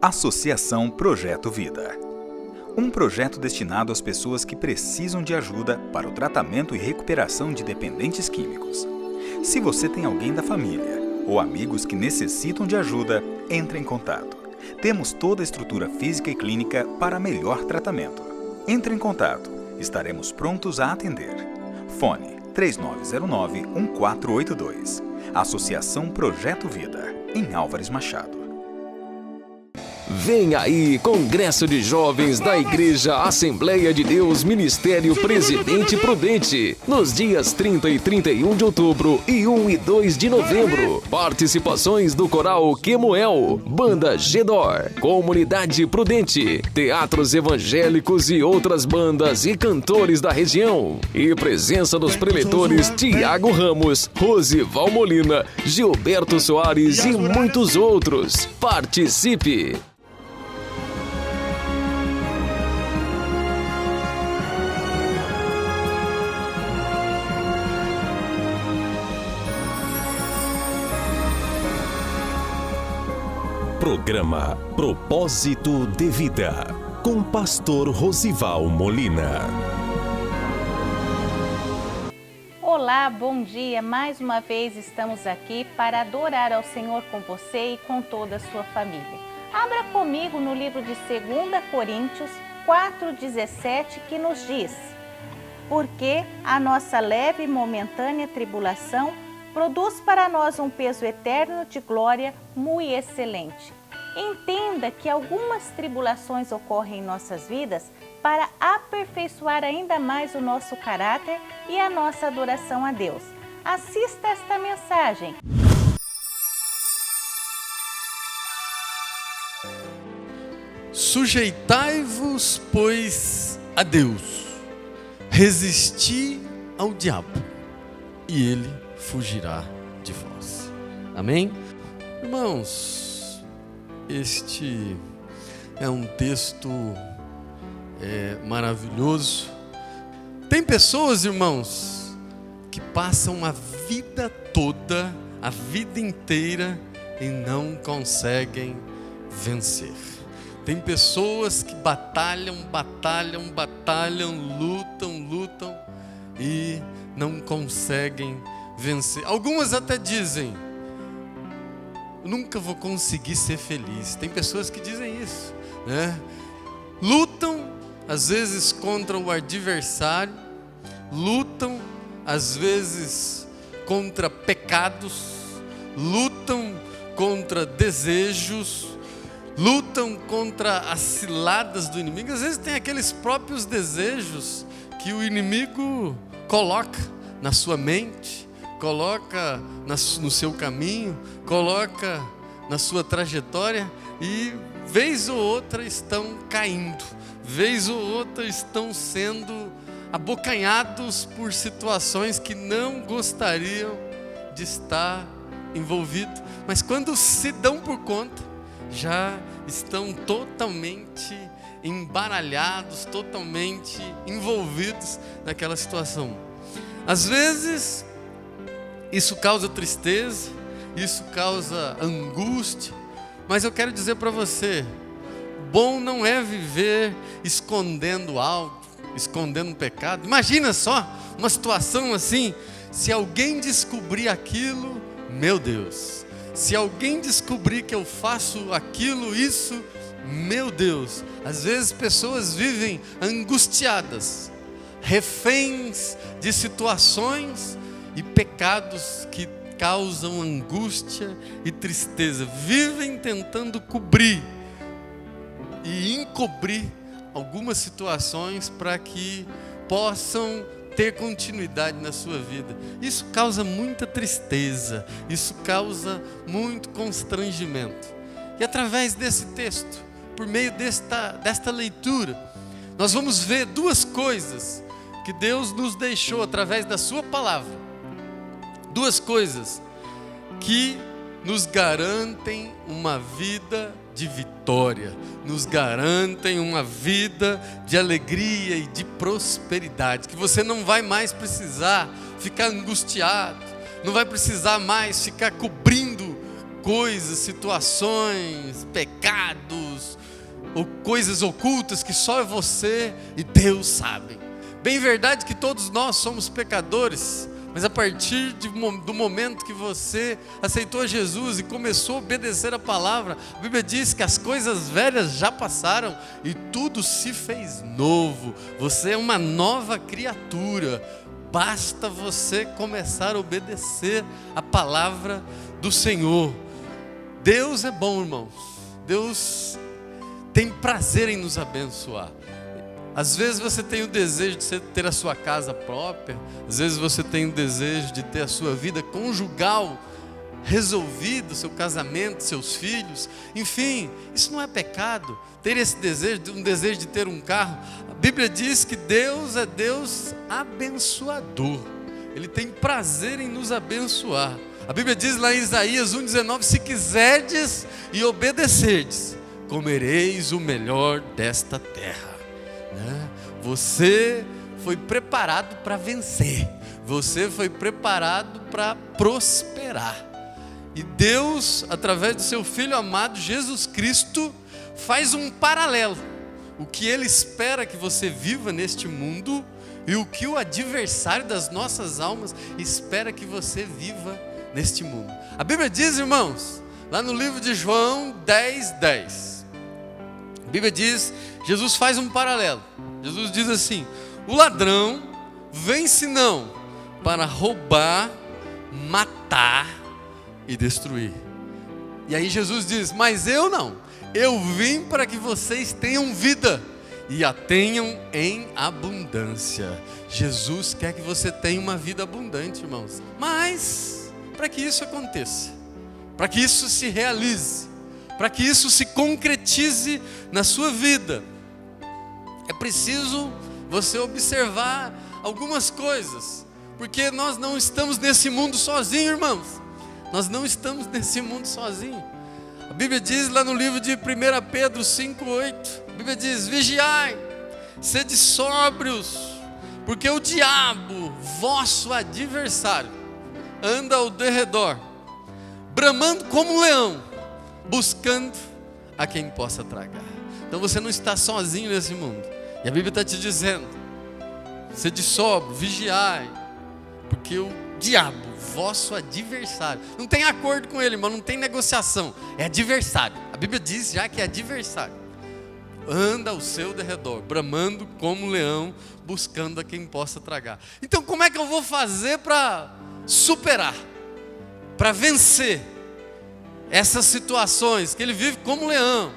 Associação Projeto Vida. Um projeto destinado às pessoas que precisam de ajuda para o tratamento e recuperação de dependentes químicos. Se você tem alguém da família ou amigos que necessitam de ajuda, entre em contato. Temos toda a estrutura física e clínica para melhor tratamento. Entre em contato. Estaremos prontos a atender. Fone 3909-1482. Associação Projeto Vida, em Álvares Machado. Vem aí, Congresso de Jovens da Igreja Assembleia de Deus Ministério Presidente Prudente, nos dias 30 e 31 de outubro e 1 e 2 de novembro. Participações do Coral Quemuel, Banda Gedor, Comunidade Prudente, Teatros Evangélicos e outras bandas e cantores da região. E presença dos preletores Tiago Ramos, Rosival Molina, Gilberto Soares e muitos outros. Participe! Programa Propósito de Vida, com Pastor Rosival Molina. Olá, bom dia. Mais uma vez estamos aqui para adorar ao Senhor com você e com toda a sua família. Abra comigo no livro de 2 Coríntios 4,17, que nos diz: porque a nossa leve e momentânea tribulação produz para nós um peso eterno de glória muito excelente. Entenda que algumas tribulações ocorrem em nossas vidas para aperfeiçoar ainda mais o nosso caráter e a nossa adoração a Deus. Assista esta mensagem. Sujeitai-vos, pois, a Deus, resisti ao diabo, e ele fugirá de vós. Amém? Irmãos, este é um texto maravilhoso. Tem pessoas, irmãos, que passam a vida toda, a vida inteira, e não conseguem vencer. Tem pessoas que batalham, lutam e não conseguem vencer. Algumas até dizem: eu nunca vou conseguir ser feliz. Tem pessoas que dizem isso, né? Lutam às vezes contra o adversário, lutam às vezes contra pecados, lutam contra desejos, lutam contra as ciladas do inimigo. Às vezes tem aqueles próprios desejos que o inimigo coloca na sua mente, coloca no seu caminho, coloca na sua trajetória, e vez ou outra estão caindo, vez ou outra estão sendo abocanhados por situações que não gostariam de estar envolvidos, mas quando se dão por conta, já estão totalmente embaralhados, totalmente envolvidos naquela situação. Às vezes isso causa tristeza, isso causa angústia, mas eu quero dizer para você: bom não é viver escondendo algo, escondendo um pecado. Imagina só uma situação assim: se alguém descobrir aquilo, meu Deus, se alguém descobrir que eu faço aquilo, isso, meu Deus. Às vezes pessoas vivem angustiadas, reféns de situações e pecados que causam angústia e tristeza. Vivem tentando cobrir e encobrir algumas situações para que possam ter continuidade na sua vida. Isso causa muita tristeza, isso causa muito constrangimento. E através desse texto, por meio desta leitura, nós vamos ver duas coisas que Deus nos deixou através da sua palavra. Duas coisas que nos garantem uma vida de vitória, nos garantem uma vida de alegria e de prosperidade, que você não vai mais precisar ficar angustiado, não vai precisar mais ficar cobrindo coisas, situações, pecados, ou coisas ocultas que só você e Deus sabem. Bem verdade que todos nós somos pecadores, mas a partir do momento que você aceitou Jesus e começou a obedecer a palavra, a Bíblia diz que as coisas velhas já passaram e tudo se fez novo. Você é uma nova criatura. Basta você começar a obedecer a palavra do Senhor. Deus é bom, irmãos. Deus tem prazer em nos abençoar. Às vezes você tem o desejo de ter a sua casa própria, às vezes você tem o desejo de ter a sua vida conjugal resolvida, seu casamento, seus filhos, enfim, isso não é pecado. Ter esse desejo, um desejo de ter um carro, a Bíblia diz que Deus é Deus abençoador, Ele tem prazer em nos abençoar. A Bíblia diz lá em Isaías 1,19: se quiserdes e obedecerdes, comereis o melhor desta terra. Você foi preparado para vencer, você foi preparado para prosperar. E Deus, através do seu Filho amado Jesus Cristo, faz um paralelo. O que Ele espera que você viva neste mundo e o que o adversário das nossas almas espera que você viva neste mundo. A Bíblia diz, irmãos, lá no livro de João 10:10, a Bíblia diz, Jesus faz um paralelo. Jesus diz assim: o ladrão vem senão para roubar, matar e destruir. E aí Jesus diz: mas eu não, eu vim para que vocês tenham vida e a tenham em abundância. Jesus quer que você tenha uma vida abundante, irmãos. Mas para que isso aconteça, para que isso se realize, para que isso se concretize na sua vida, é preciso você observar algumas coisas, porque nós não estamos nesse mundo sozinhos, irmãos. Nós não estamos nesse mundo sozinhos. A Bíblia diz lá no livro de 1 Pedro 5:8, a Bíblia diz: vigiai, sede sóbrios, porque o diabo, vosso adversário, anda ao derredor, bramando como um leão, buscando a quem possa tragar. Então você não está sozinho nesse mundo. E a Bíblia está te dizendo: sede sóbrio, vigiai, porque o diabo, vosso adversário, não tem acordo com ele, irmão, não tem negociação, é adversário. A Bíblia diz já que é adversário, anda ao seu derredor, bramando como um leão, buscando a quem possa tragar. Então como é que eu vou fazer para superar, para vencer essas situações que ele vive como um leão,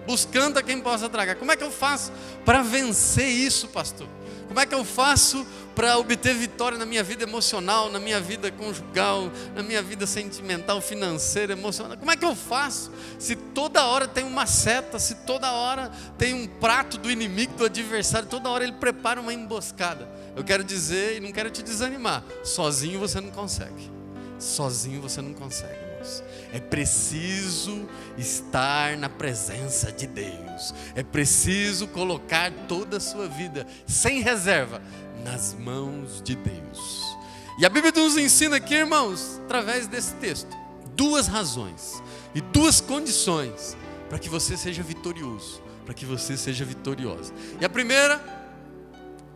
buscando a quem possa tragar? Como é que eu faço para vencer isso, pastor? Como é que eu faço para obter vitória na minha vida emocional, na minha vida conjugal, na minha vida sentimental, financeira, emocional? Como é que eu faço se toda hora tem uma seta, se toda hora tem um prato do inimigo, do adversário, toda hora ele prepara uma emboscada? Eu quero dizer, e não quero te desanimar, sozinho você não consegue. Sozinho você não consegue, irmãos. É preciso estar na presença de Deus. É preciso colocar toda a sua vida, sem reserva, nas mãos de Deus. E a Bíblia nos ensina aqui, irmãos, através desse texto, duas razões e duas condições para que você seja vitorioso, para que você seja vitoriosa. E a primeira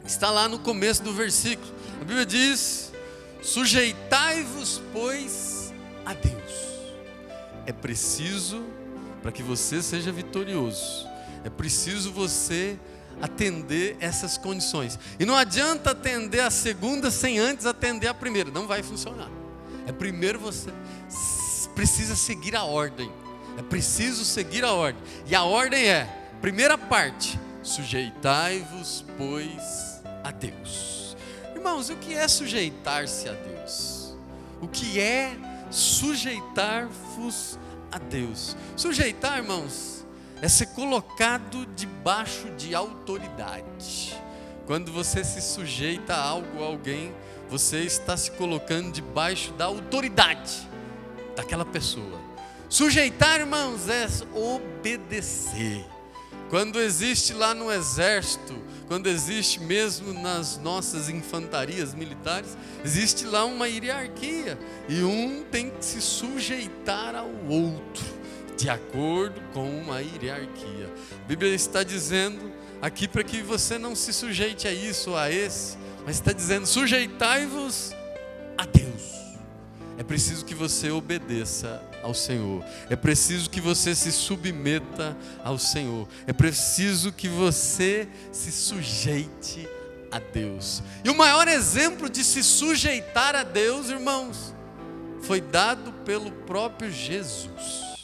está lá no começo do versículo. A Bíblia diz: sujeitai-vos, pois, a Deus. É preciso, para que você seja vitorioso, é preciso você atender essas condições. E não adianta atender a segunda sem antes atender a primeira, não vai funcionar. É primeiro você precisa seguir a ordem. É preciso seguir a ordem. E a ordem é, primeira parte: sujeitai-vos, pois, a Deus. Irmãos, o que é sujeitar-se a Deus? O que é sujeitar-vos a Deus? Sujeitar, irmãos, é ser colocado debaixo de autoridade. Quando você se sujeita a algo, a alguém, você está se colocando debaixo da autoridade daquela pessoa. Sujeitar, irmãos, é obedecer. Quando existe lá no exército, quando existe mesmo nas nossas infantarias militares, existe lá uma hierarquia, e um tem que se sujeitar ao outro, de acordo com uma hierarquia. A Bíblia está dizendo aqui para que você não se sujeite a isso ou a esse, mas está dizendo: sujeitai-vos a Deus. É preciso que você obedeça ao Senhor. É preciso que você se submeta ao Senhor. É preciso que você se sujeite a Deus. E o maior exemplo de se sujeitar a Deus, irmãos, foi dado pelo próprio Jesus.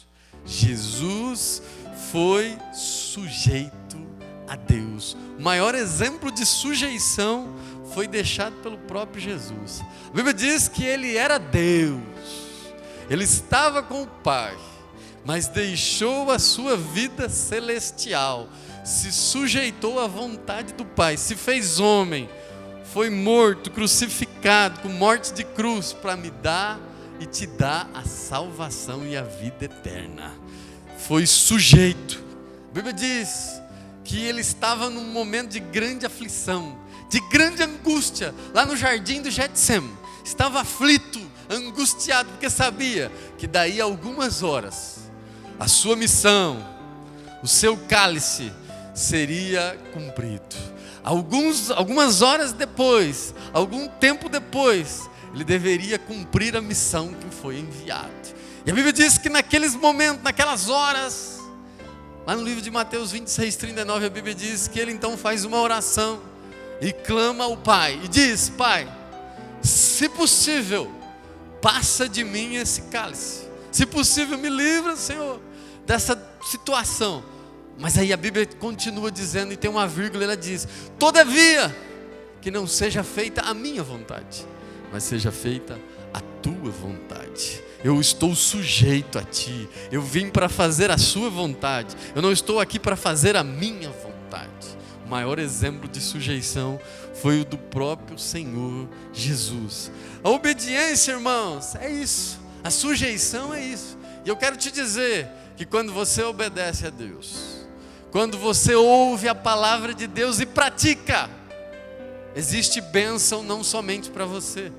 Jesus foi sujeito a Deus. O maior exemplo de sujeição foi deixado pelo próprio Jesus. A Bíblia diz que ele era Deus, ele estava com o Pai, mas deixou a sua vida celestial, se sujeitou à vontade do Pai, se fez homem, foi morto, crucificado, com morte de cruz, para me dar e te dar a salvação e a vida eterna. Foi sujeito. A Bíblia diz que ele estava num momento de grande aflição, de grande angústia, lá no jardim do Getsêmani. Estava aflito, angustiado, porque sabia que daí a algumas horas, a sua missão, o seu cálice seria cumprido. Algumas horas depois, algum tempo depois, ele deveria cumprir a missão que foi enviado. E a Bíblia diz que naqueles momentos, naquelas horas, lá no livro de Mateus 26:39, a Bíblia diz que ele então faz uma oração e clama ao Pai e diz: Pai, se possível, passa de mim esse cálice. Se possível, me livra, Senhor, dessa situação. Mas aí a Bíblia continua dizendo, e tem uma vírgula, ela diz: todavia, que não seja feita a minha vontade, mas seja feita a tua vontade. Eu estou sujeito a ti, eu vim para fazer a sua vontade, eu não estou aqui para fazer a minha vontade. O maior exemplo de sujeição foi o do próprio Senhor Jesus. A obediência, irmãos, é isso. A sujeição é isso. E eu quero te dizer que quando você obedece a Deus, quando você ouve a palavra de Deus e pratica, existe bênção não somente para você,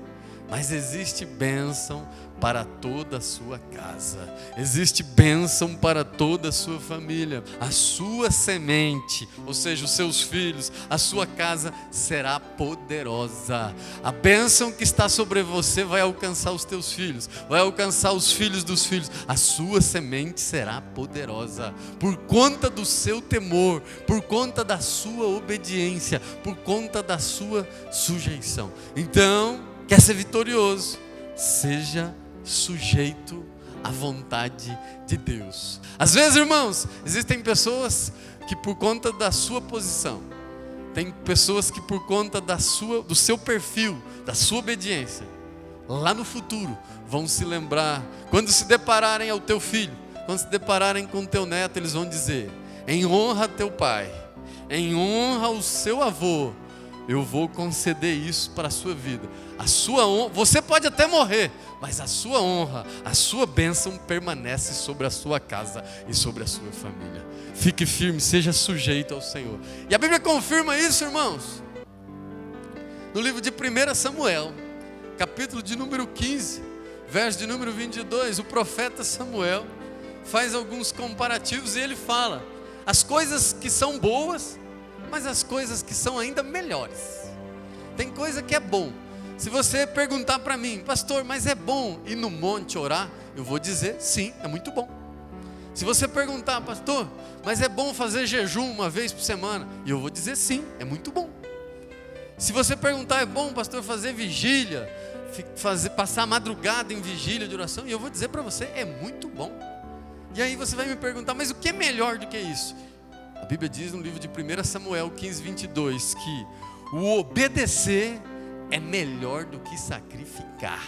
mas existe bênção para toda a sua casa, existe bênção para toda a sua família. A sua semente, ou seja, os seus filhos, a sua casa será poderosa. A bênção que está sobre você vai alcançar os teus filhos, vai alcançar os filhos dos filhos. A sua semente será poderosa, por conta do seu temor, por conta da sua obediência, por conta da sua sujeição. Então, quer ser vitorioso? Seja sujeito à vontade de Deus. Às vezes, irmãos, existem pessoas que por conta da sua posição, tem pessoas que por conta do seu perfil, da sua obediência, lá no futuro vão se lembrar, quando se depararem ao teu filho, quando se depararem com o teu neto, eles vão dizer: em honra a teu pai, em honra ao seu avô, eu vou conceder isso para a sua vida. A sua honra, você pode até morrer, mas a sua honra, a sua bênção permanece sobre a sua casa e sobre a sua família. Fique firme, seja sujeito ao Senhor. E a Bíblia confirma isso, irmãos, no livro de 1 Samuel, capítulo de número 15, verso de número 22, o profeta Samuel faz alguns comparativos e ele fala as coisas que são boas, mas as coisas que são ainda melhores. Tem coisa que é bom. Se você perguntar para mim: pastor, mas é bom ir no monte orar? Eu vou dizer: sim, é muito bom. Se você perguntar: pastor, mas é bom fazer jejum uma vez por semana? E eu vou dizer: sim, é muito bom. Se você perguntar: é bom, pastor, fazer vigília, passar a madrugada em vigília de oração? E eu vou dizer para você: é muito bom. E aí você vai me perguntar: mas o que é melhor do que isso? A Bíblia diz no livro de 1 Samuel 15:22 que o obedecer é melhor do que sacrificar.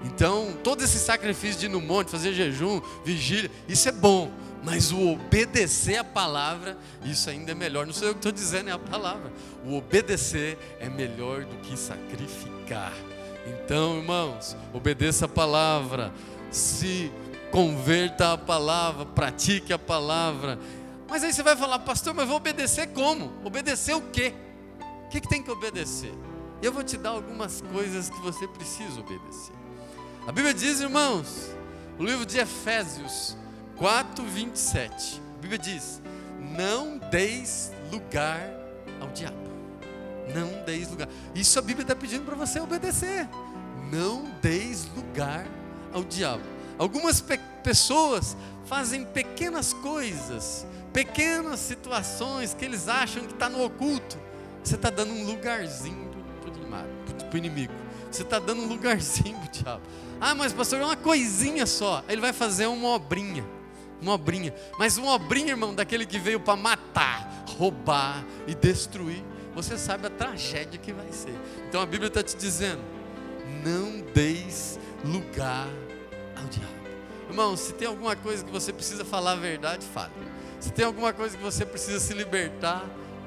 Então, todo esse sacrifício de ir no monte, fazer jejum, vigília, isso é bom. Mas o obedecer a palavra, isso ainda é melhor. Não sou eu que estou dizendo, é a palavra. O obedecer é melhor do que sacrificar. Então, irmãos, obedeça a palavra, se converta à palavra, pratique a palavra. Mas aí você vai falar, pastor, mas eu vou obedecer como? Obedecer o quê? O que tem que obedecer? Eu vou te dar algumas coisas que você precisa obedecer. A Bíblia diz, irmãos, no livro de Efésios 4:27, a Bíblia diz: não deis lugar ao diabo. Não deis lugar. Isso a Bíblia está pedindo para você obedecer. Não deis lugar ao diabo. Algumas pessoas fazem pequenas coisas, pequenas situações que eles acham que está no oculto. Você está dando um lugarzinho para o inimigo. Você está dando um lugarzinho para o diabo. Ah, mas pastor, é uma coisinha só. Aí ele vai fazer uma obrinha. Mas uma obrinha, irmão, daquele que veio para matar, roubar e destruir. Você sabe a tragédia que vai ser. Então a Bíblia está te dizendo: não deis lugar ao diabo. Irmão, se tem alguma coisa que você precisa falar a verdade, fale. Se tem alguma coisa que você precisa se libertar,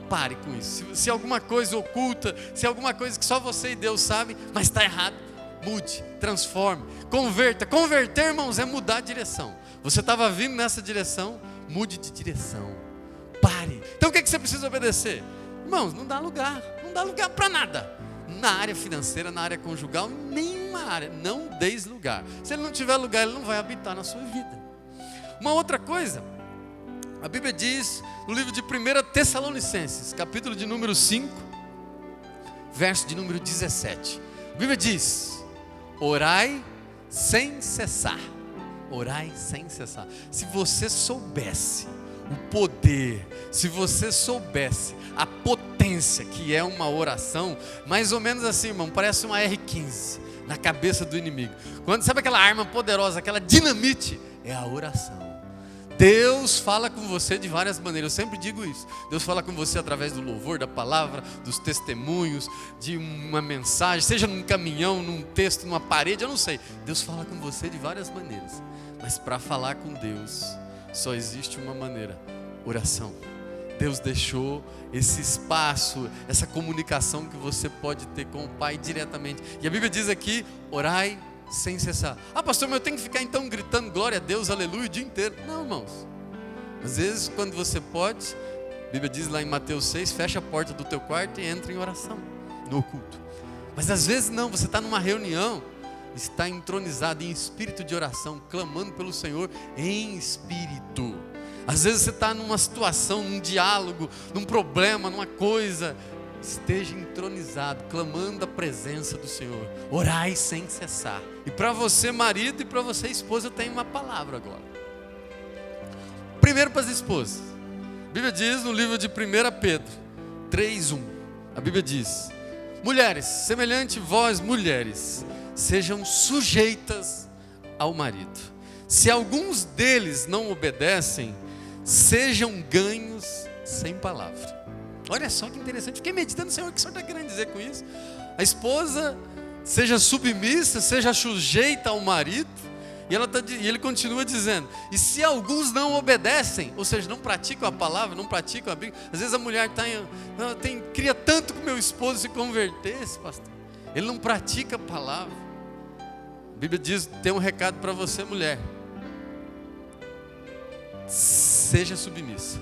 pare com isso. Se alguma coisa oculta, se alguma coisa que só você e Deus sabem, mas está errado, mude, transforme, converta. Converter, irmãos, é mudar a direção. Você estava vindo nessa direção, mude de direção. Pare. Então o que você precisa obedecer? Irmãos, não dá lugar para nada. Na área financeira, na área conjugal, nenhuma área. Não deis lugar. Se ele não tiver lugar, ele não vai habitar na sua vida. Uma outra coisa, a Bíblia diz no livro de 1 Tessalonicenses, capítulo de número 5, verso de número 17. A Bíblia diz: orai sem cessar. Orai sem cessar. Se você soubesse o poder, se você soubesse a potência que é uma oração, mais ou menos assim, irmão, parece uma R15 na cabeça do inimigo. Quando, sabe aquela arma poderosa, aquela dinamite? É a oração. Deus fala com você de várias maneiras, eu sempre digo isso. Deus fala com você através do louvor, da palavra, dos testemunhos, de uma mensagem, seja num caminhão, num texto, numa parede, eu não sei. Deus fala com você de várias maneiras, mas para falar com Deus só existe uma maneira: oração. Deus deixou esse espaço, essa comunicação que você pode ter com o Pai diretamente. E a Bíblia diz aqui: orai sem cessar. Ah, pastor, mas eu tenho que ficar então gritando glória a Deus, aleluia, o dia inteiro? Não, irmãos. Às vezes, quando você pode, a Bíblia diz lá em Mateus 6, fecha a porta do teu quarto e entra em oração, no oculto. Mas às vezes não, você está numa reunião, está entronizado em espírito de oração, clamando pelo Senhor em espírito. Às vezes você está numa situação, num diálogo, num problema, numa coisa, esteja entronizado, clamando a presença do Senhor. Orai sem cessar. E para você, marido, e para você, esposa, eu tenho uma palavra agora. Primeiro para as esposas. A Bíblia diz no livro de 1 Pedro 3:1. A Bíblia diz: mulheres, semelhante vós, mulheres, sejam sujeitas ao marido. Se alguns deles não obedecem, sejam ganhos sem palavra. Olha só que interessante, fiquei meditando, Senhor, o que o Senhor está querendo dizer com isso? A esposa seja submissa, seja sujeita ao marido, e ele continua dizendo: e se alguns não obedecem, ou seja, não praticam a palavra, não praticam a Bíblia. Às vezes a mulher queria tanto que o meu esposo se convertesse, pastor, ele não pratica a palavra. A Bíblia diz, tem um recado para você, mulher: seja submissa,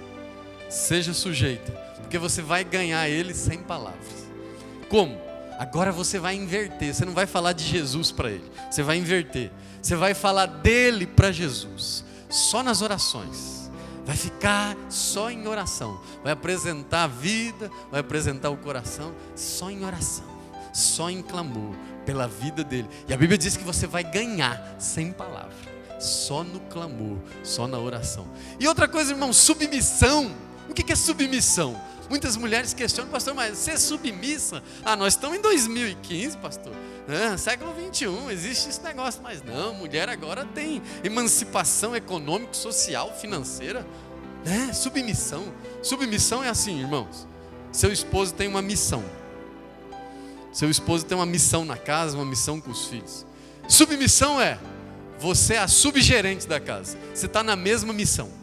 seja sujeita, porque você vai ganhar ele sem palavras. Como? Agora você vai inverter. Você não vai falar de Jesus para ele, você vai inverter. Você vai falar dele para Jesus, só nas orações. Vai ficar só em oração. Vai apresentar a vida, vai apresentar o coração, só em oração, só em clamor pela vida dele. E a Bíblia diz que você vai ganhar sem palavra, só no clamor, só na oração. E outra coisa, irmão, submissão. O que é submissão? Muitas mulheres questionam: pastor, mas você é submissa? Ah, nós estamos em 2015, pastor, século 21, existe esse negócio. Mas não, mulher agora tem emancipação econômica, social, financeira, né? Submissão é assim, irmãos: seu esposo tem uma missão, seu esposo tem uma missão na casa, uma missão com os filhos. Submissão é: você é a subgerente da casa, você está na mesma missão.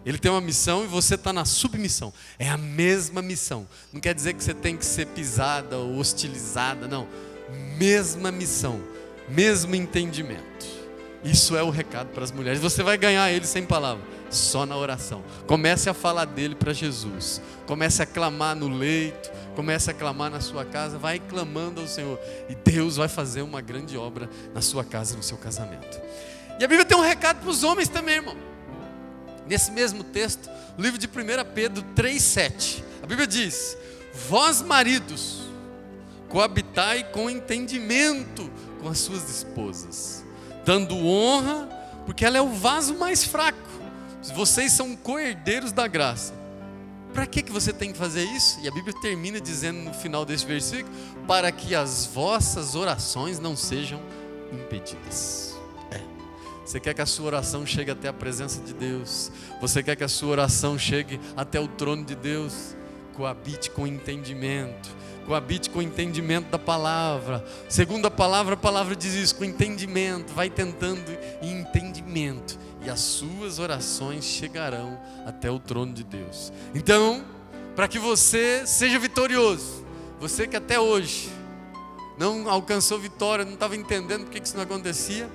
Ele tem uma missão e você está na submissão. É a mesma missão. Não quer dizer que você tem que ser pisada ou hostilizada, não. Mesma missão, mesmo entendimento. Isso é o recado para as mulheres. Você vai ganhar ele sem palavra. só na oração. Comece a falar dele para Jesus. Comece a clamar no leito, comece a clamar na sua casa, vai clamando ao Senhor. E Deus vai fazer uma grande obra na sua casa, no seu casamento. E a Bíblia tem um recado para os homens também, irmão. Nesse mesmo texto, o livro de 1 Pedro 3,7. A Bíblia diz: vós maridos, coabitai com entendimento com as suas esposas, dando honra, porque ela é o vaso mais fraco. Vocês são co-herdeiros da graça. Para que você tem que fazer isso? E a Bíblia termina dizendo no final desse versículo: para que as vossas orações não sejam impedidas. Você quer que a sua oração chegue até a presença de Deus? Você quer que a sua oração chegue até o trono de Deus? Coabite com entendimento. Coabite com entendimento da palavra. Segundo a palavra diz isso, com entendimento. Vai tentando em entendimento, e as suas orações chegarão até o trono de Deus. Então, para que você seja vitorioso, você que até hoje não alcançou vitória, não estava entendendo por que isso não acontecia,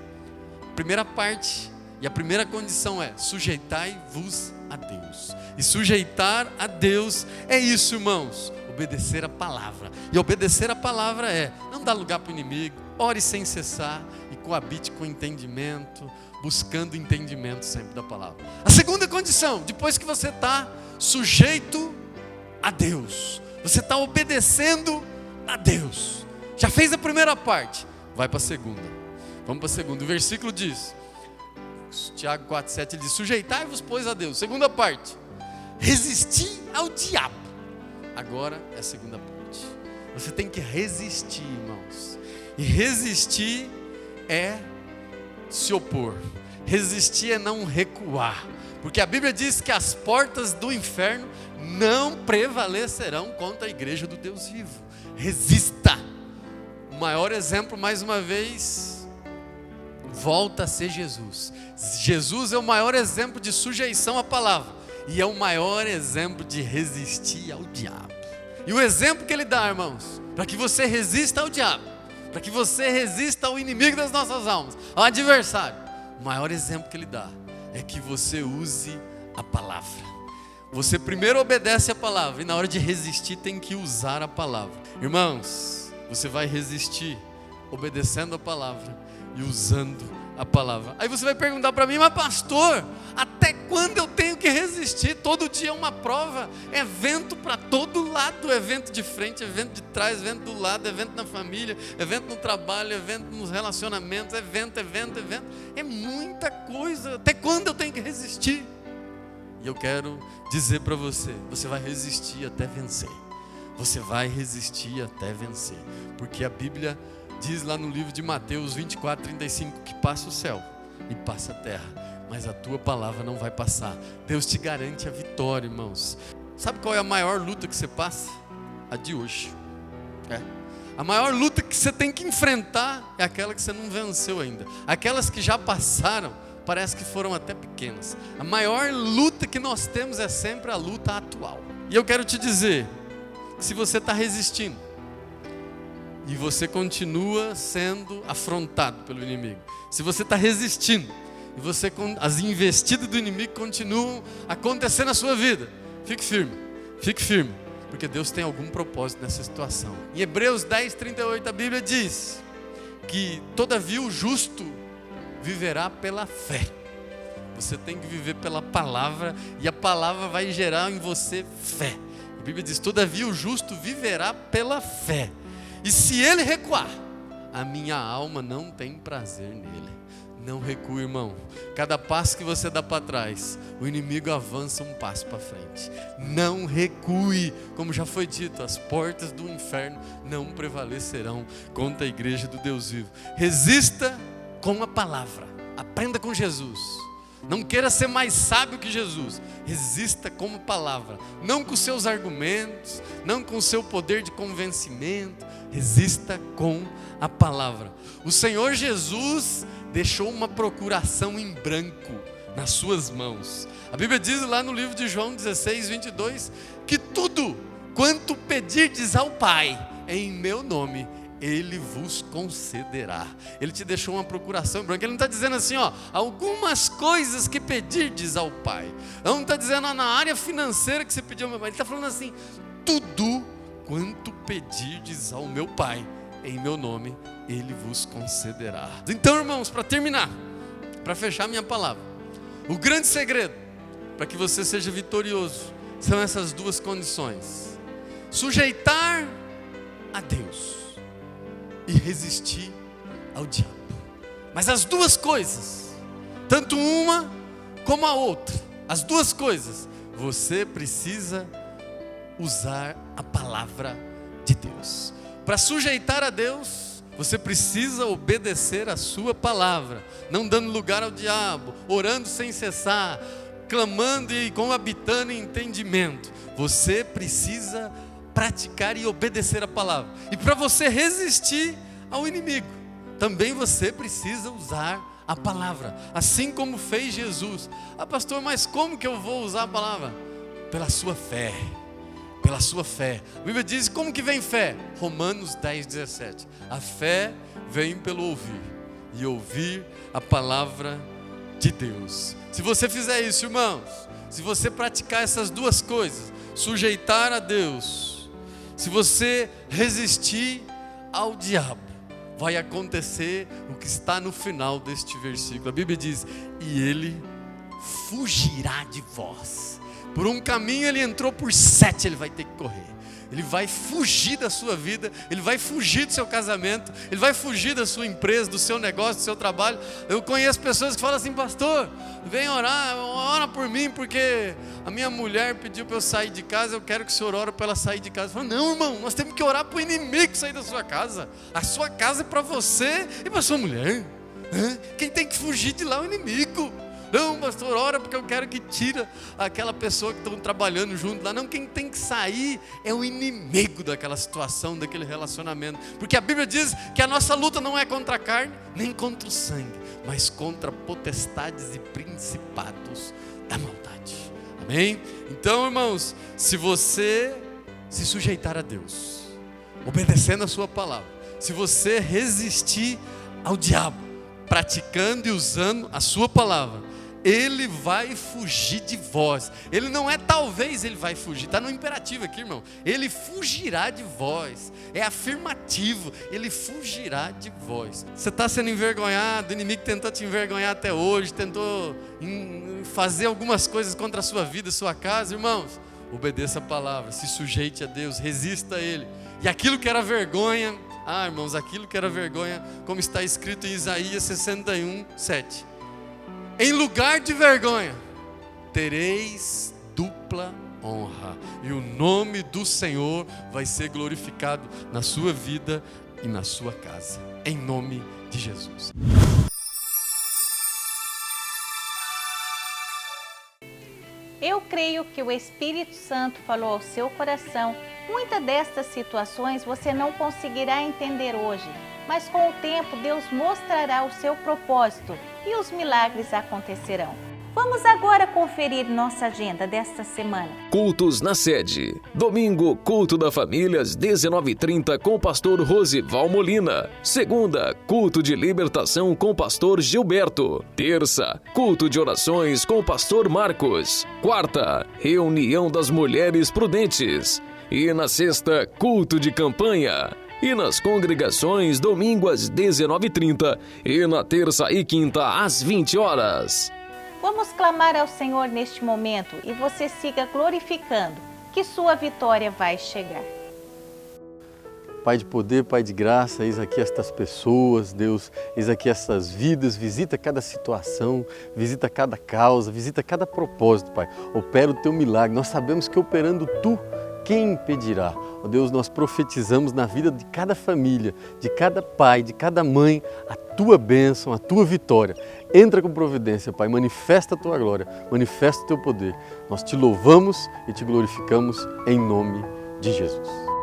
a primeira parte e a primeira condição é: sujeitai-vos a Deus. E sujeitar a Deus é isso, irmãos, obedecer a palavra. E obedecer a palavra é não dar lugar para o inimigo, ore sem cessar e coabite com entendimento, buscando entendimento sempre da palavra. A segunda condição, depois que você está sujeito a Deus, você está obedecendo a Deus, já fez a primeira parte, vai para a segunda. Vamos para a segunda. O versículo diz, Tiago 4,7, ele diz: sujeitai-vos, pois, a Deus. Segunda parte: resisti ao diabo. Agora é a segunda parte. Você tem que resistir, irmãos. E resistir é se opor. Resistir é não recuar. Porque a Bíblia diz que as portas do inferno não prevalecerão contra a igreja do Deus vivo. Resista. O maior exemplo, mais uma vez, volta a ser Jesus. Jesus é o maior exemplo de sujeição à palavra, e é o maior exemplo de resistir ao diabo. E o exemplo que ele dá, irmãos, para que você resista ao diabo, para que você resista ao inimigo das nossas almas, ao adversário, o maior exemplo que ele dá é que você use a palavra. Você primeiro obedece a palavra, e na hora de resistir tem que usar a palavra. Irmãos, você vai resistir obedecendo a palavra e usando a palavra. Aí você vai perguntar para mim: mas pastor, até quando eu tenho que resistir? Todo dia é uma prova, é vento para todo lado, é vento de frente, é vento de trás, é vento do lado, é vento na família, é vento no trabalho, é vento nos relacionamentos, é vento, é muita coisa. Até quando eu tenho que resistir? E eu quero dizer para você, você vai resistir até vencer. Você vai resistir até vencer, porque a Bíblia diz lá no livro de Mateus 24:35 que passa o céu e passa a terra, mas a tua palavra não vai passar. Deus te garante a vitória, irmãos. Sabe qual é a maior luta que você passa? A de hoje. A maior luta que você tem que enfrentar é aquela que você não venceu ainda. Aquelas que já passaram, parece que foram até pequenas. A maior luta que nós temos é sempre a luta atual. E eu quero te dizer que se você está resistindo e você continua sendo afrontado pelo inimigo, se você está resistindo e as investidas do inimigo continuam acontecendo na sua vida, fique firme, porque Deus tem algum propósito nessa situação. Em Hebreus 10:38 a Bíblia diz que todavia o justo viverá pela fé. Você tem que viver pela palavra, e a palavra vai gerar em você fé. A Bíblia diz: todavia o justo viverá pela fé. E se ele recuar, a minha alma não tem prazer nele. Não recue, irmão. Cada passo que você dá para trás, o inimigo avança um passo para frente. Não recue. Como já foi dito, as portas do inferno não prevalecerão contra a igreja do Deus vivo. Resista com a palavra. Aprenda com Jesus. Não queira ser mais sábio que Jesus. Resista com a palavra. Não com seus argumentos, não com o seu poder de convencimento. Resista com a palavra. O Senhor Jesus deixou uma procuração em branco nas suas mãos. A Bíblia diz lá no livro de João 16:22 que tudo quanto pedirdes ao Pai em meu nome, Ele vos concederá. Ele te deixou uma procuração em branco. Ele não está dizendo assim, ó, algumas coisas que pedirdes ao Pai. Ele não está dizendo na área financeira que você pediu ao meu Pai. Ele está falando assim, tudo quanto pedirdes ao meu Pai, em meu nome, Ele vos concederá. Então, irmãos, para terminar, para fechar minha palavra, o grande segredo para que você seja vitorioso são essas duas condições: sujeitar a Deus e resistir ao diabo. Mas as duas coisas, tanto uma como a outra, as duas coisas, você precisa usar a palavra de Deus. Para sujeitar a Deus, você precisa obedecer a sua palavra, não dando lugar ao diabo, orando sem cessar, clamando e coabitando em entendimento. Você precisa praticar e obedecer a palavra. E para você resistir ao inimigo, também você precisa usar a palavra, assim como fez Jesus. Ah, pastor, mas como que eu vou usar a palavra? Pela sua fé. Pela sua fé. A Bíblia diz, como que vem fé? Romanos 10:17. A fé vem pelo ouvir, e ouvir a palavra de Deus. Se você fizer isso, irmãos, se você praticar essas duas coisas, sujeitar a Deus, se você resistir ao diabo, vai acontecer o que está no final deste versículo. A Bíblia diz, e ele fugirá de vós. Por um caminho ele entrou, por 7 ele vai ter que correr. Ele vai fugir da sua vida, ele vai fugir do seu casamento, ele vai fugir da sua empresa, do seu negócio, do seu trabalho. Eu conheço pessoas que falam assim, pastor, vem orar, ora por mim, porque a minha mulher pediu para eu sair de casa, eu quero que o senhor ore para ela sair de casa. Eu falo, não, irmão, nós temos que orar para o inimigo sair da sua casa. A sua casa é para você e para a sua mulher. Quem tem que fugir de lá é o inimigo. Não, pastor, ora porque eu quero que tira aquela pessoa que estão trabalhando junto lá. Não, quem tem que sair é o inimigo daquela situação, daquele relacionamento. Porque a Bíblia diz que a nossa luta não é contra a carne, nem contra o sangue, mas contra potestades e principados da maldade. Amém? Então, irmãos, se você se sujeitar a Deus, obedecendo a sua palavra, se você resistir ao diabo, praticando e usando a sua palavra, ele vai fugir de vós. Ele não é talvez ele vai fugir, está no imperativo aqui, irmão. Ele fugirá de vós, é afirmativo, ele fugirá de vós. Você está sendo envergonhado, o inimigo tentou te envergonhar até hoje, tentou fazer algumas coisas contra a sua vida, sua casa, irmãos, obedeça a palavra, se sujeite a Deus, resista a ele. E aquilo que era vergonha, irmãos, aquilo que era vergonha, como está escrito em Isaías 61:7. Em lugar de vergonha, tereis dupla honra, e o nome do Senhor vai ser glorificado na sua vida e na sua casa, em nome de Jesus. Eu creio que o Espírito Santo falou ao seu coração. Muitas destas situações você não conseguirá entender hoje, mas com o tempo Deus mostrará o seu propósito e os milagres acontecerão. Vamos agora conferir nossa agenda desta semana. Cultos na sede. Domingo, culto da família às 19h30 com o pastor Rosival Molina. Segunda, culto de libertação com o pastor Gilberto. Terça, culto de orações com o pastor Marcos. Quarta, reunião das mulheres prudentes. E na sexta, culto de campanha. E nas congregações, domingo às 19h30 e na terça e quinta às 20 horas. Vamos clamar ao Senhor neste momento e você siga glorificando, que sua vitória vai chegar. Pai de poder, Pai de graça, eis aqui estas pessoas, Deus, eis aqui estas vidas, visita cada situação, visita cada causa, visita cada propósito, Pai. Opera o Teu milagre, nós sabemos que operando Tu, quem impedirá? Ó Deus, nós profetizamos na vida de cada família, de cada pai, de cada mãe, a Tua bênção, a Tua vitória. Entra com providência, Pai, manifesta a Tua glória, manifesta o Teu poder. Nós Te louvamos e Te glorificamos em nome de Jesus.